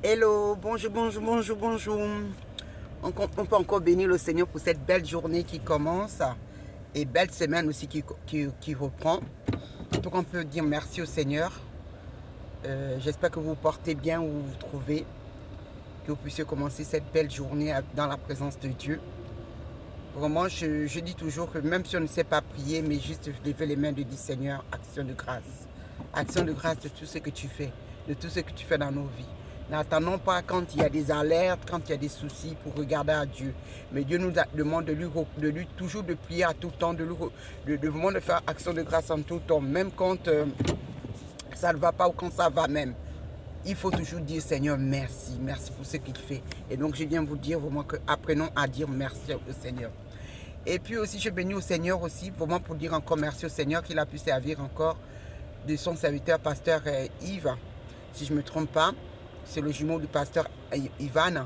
Hello, bonjour, bonjour, bonjour, bonjour. On peut encore bénir le Seigneur pour cette belle journée qui commence et belle semaine aussi qui reprend. Donc on peut dire merci au Seigneur. J'espère que vous vous portez bien où vous vous trouvez, que vous puissiez commencer cette belle journée dans la présence de Dieu. Vraiment, je dis toujours que même si on ne sait pas prier, mais juste lever les mains de dire Seigneur, action de grâce. Action de grâce de tout ce que tu fais, de tout ce que tu fais dans nos vies. N'attendons pas quand il y a des alertes, quand il y a des soucis pour regarder à Dieu. Mais Dieu nous demande de lui toujours de prier à tout temps, de vraiment de faire action de grâce en tout temps, même quand ça ne va pas ou quand ça va même. Il faut toujours dire Seigneur merci, merci pour ce qu'il fait. Et donc je viens vous dire vraiment que apprenons à dire merci au Seigneur. Et puis aussi je bénis au Seigneur aussi, vraiment pour dire encore merci au Seigneur qu'il a pu servir encore de son serviteur pasteur Yves, si je ne me trompe pas. C'est le jumeau du pasteur Ivan.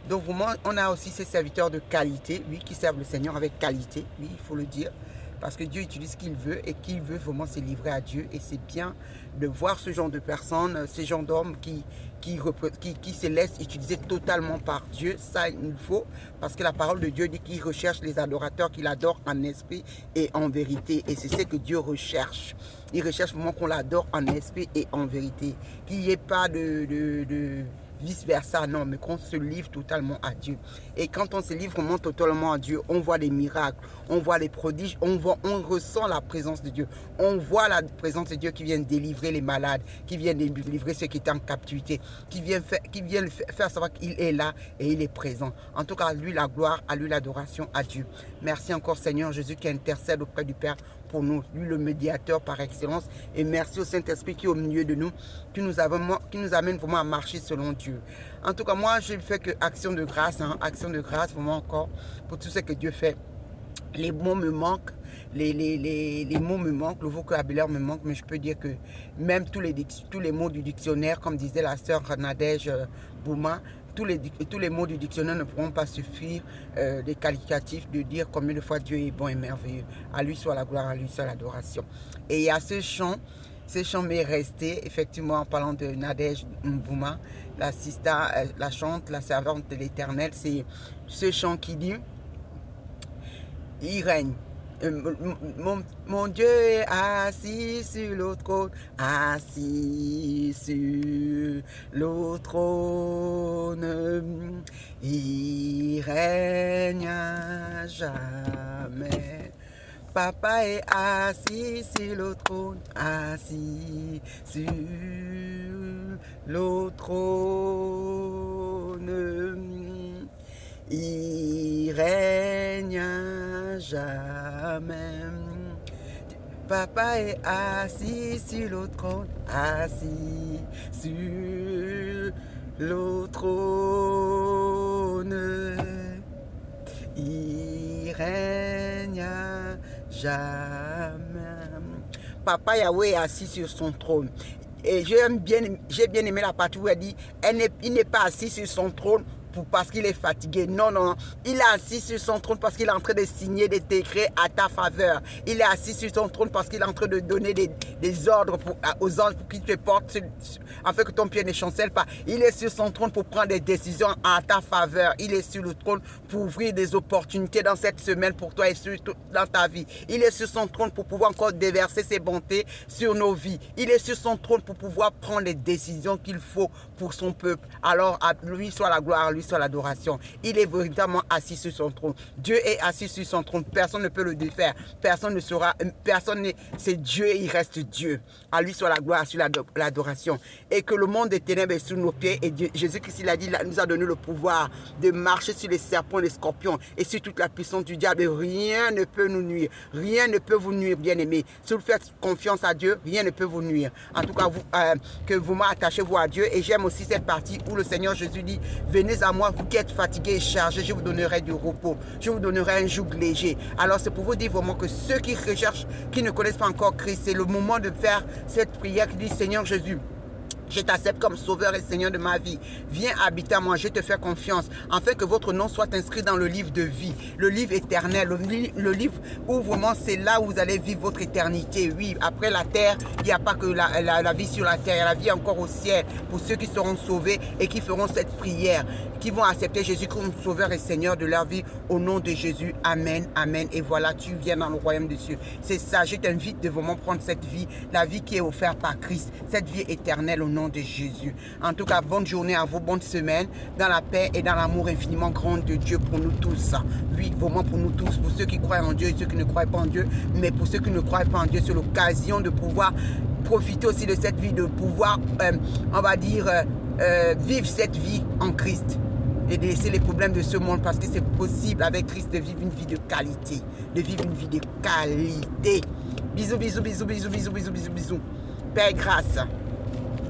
Donc vraiment, on a aussi ces serviteurs de qualité, oui, qui servent le Seigneur avec qualité, oui, il faut le dire. Parce que Dieu utilise ce qu'il veut et qu'il veut vraiment se livrer à Dieu. Et c'est bien de voir ce genre de personnes, ce genre d'hommes qui se laissent utiliser totalement par Dieu. Ça, il faut, parce que la parole de Dieu dit qu'il recherche les adorateurs, qu'il adore en esprit et en vérité. Et c'est ce que Dieu recherche. Il recherche vraiment qu'on l'adore en esprit et en vérité. Qu'il n'y ait pas de vice-versa, non, mais qu'on se livre totalement à Dieu. Et quand on se livre vraiment totalement à Dieu, on voit des miracles, on voit les prodiges, on ressent la présence de Dieu. On voit la présence de Dieu qui vient délivrer les malades, qui vient délivrer ceux qui étaient en captivité, qui vient faire savoir qu'il est là et il est présent. En tout cas, à lui la gloire, à lui l'adoration, à Dieu. Merci encore Seigneur Jésus qui intercède auprès du Père pour nous, lui le médiateur par excellence. Et merci au Saint-Esprit qui est au milieu de nous, qui nous amène vraiment à marcher selon Dieu. En tout cas, moi, je fais que action de grâce, action de grâce vraiment encore pour tout ce que Dieu fait. Les mots me manquent, les mots me manquent, le vocabulaire me manque, mais je peux dire que même tous les mots du dictionnaire, comme disait la sœur Nadège Bouma, tous les mots du dictionnaire ne pourront pas suffire des qualificatifs de dire combien de fois Dieu est bon et merveilleux. À lui soit la gloire, à lui soit l'adoration. Et il y a ce chant m'est resté, effectivement, en parlant de Nadège Bouma, la chante, la servante de l'Éternel, c'est ce chant qui dit il règne. Mon Dieu est assis sur le trône, assis sur le trône. Il règne à jamais. Papa est assis sur le trône, assis sur le trône. Il règne à jamais. Papa est assis sur le trône, assis sur le trône. Il règne à jamais. Papa Yahweh est assis sur son trône. Et j'ai bien aimé la partie où elle dit, il n'est pas assis sur son trône parce qu'il est fatigué. Non, non, non. Il est assis sur son trône parce qu'il est en train de signer des décrets à ta faveur. Il est assis sur son trône parce qu'il est en train de donner des ordres aux anges pour qu'ils te portent, afin que ton pied ne chancelle pas. Il est sur son trône pour prendre des décisions à ta faveur. Il est sur le trône pour ouvrir des opportunités dans cette semaine pour toi et surtout dans ta vie. Il est sur son trône pour pouvoir encore déverser ses bontés sur nos vies. Il est sur son trône pour pouvoir prendre les décisions qu'il faut pour son peuple. Alors à lui soit la gloire, à lui soit l'adoration. Il est véritablement assis sur son trône. Dieu est assis sur son trône. Personne ne peut le défaire. Personne ne saura. C'est Dieu et il reste Dieu. À lui soit la gloire, à lui l'adoration. Et que le monde des ténèbres est sous nos pieds. Et Jésus-Christ, il a dit, il nous a donné le pouvoir de marcher sur les serpents, les scorpions et sur toute la puissance du diable. Rien ne peut nous nuire. Rien ne peut vous nuire, bien-aimés. Si vous faites confiance à Dieu, rien ne peut vous nuire. En tout cas, que vous m'attachez-vous à Dieu. Et j'aime aussi cette partie où le Seigneur Jésus dit, venez à moi, vous qui êtes fatigués et chargés, je vous donnerai du repos. Je vous donnerai un joug léger. Alors c'est pour vous dire vraiment que ceux qui recherchent, qui ne connaissent pas encore Christ, c'est le moment de faire cette prière qui dit, Seigneur Jésus, Je t'accepte comme sauveur et Seigneur de ma vie. Viens habiter à moi, je te fais confiance, afin que votre nom soit inscrit dans le livre de vie, le livre éternel, le livre où vraiment c'est là où vous allez vivre votre éternité. Oui, après la terre, il n'y a pas que la vie sur la terre, il y a la vie encore au ciel pour ceux qui seront sauvés et qui feront cette prière, qui vont accepter Jésus comme sauveur et Seigneur de leur vie au nom de Jésus. Amen, amen. Et voilà, tu viens dans le royaume de Dieu. C'est ça, je t'invite de vraiment prendre cette vie, la vie qui est offerte par Christ, cette vie éternelle au nom de Jésus. En tout cas, bonne journée à vous, bonne semaine, dans la paix et dans l'amour infiniment grand de Dieu pour nous tous. Oui, vraiment pour nous tous, pour ceux qui croient en Dieu et ceux qui ne croient pas en Dieu, mais pour ceux qui ne croient pas en Dieu, c'est l'occasion de pouvoir profiter aussi de cette vie, de pouvoir, on va dire, vivre cette vie en Christ et de laisser les problèmes de ce monde, parce que c'est possible avec Christ de vivre une vie de qualité, de vivre une vie de qualité. Bisous, bisous, bisous, bisous, bisous, bisous, bisous, bisous. Paix et grâce.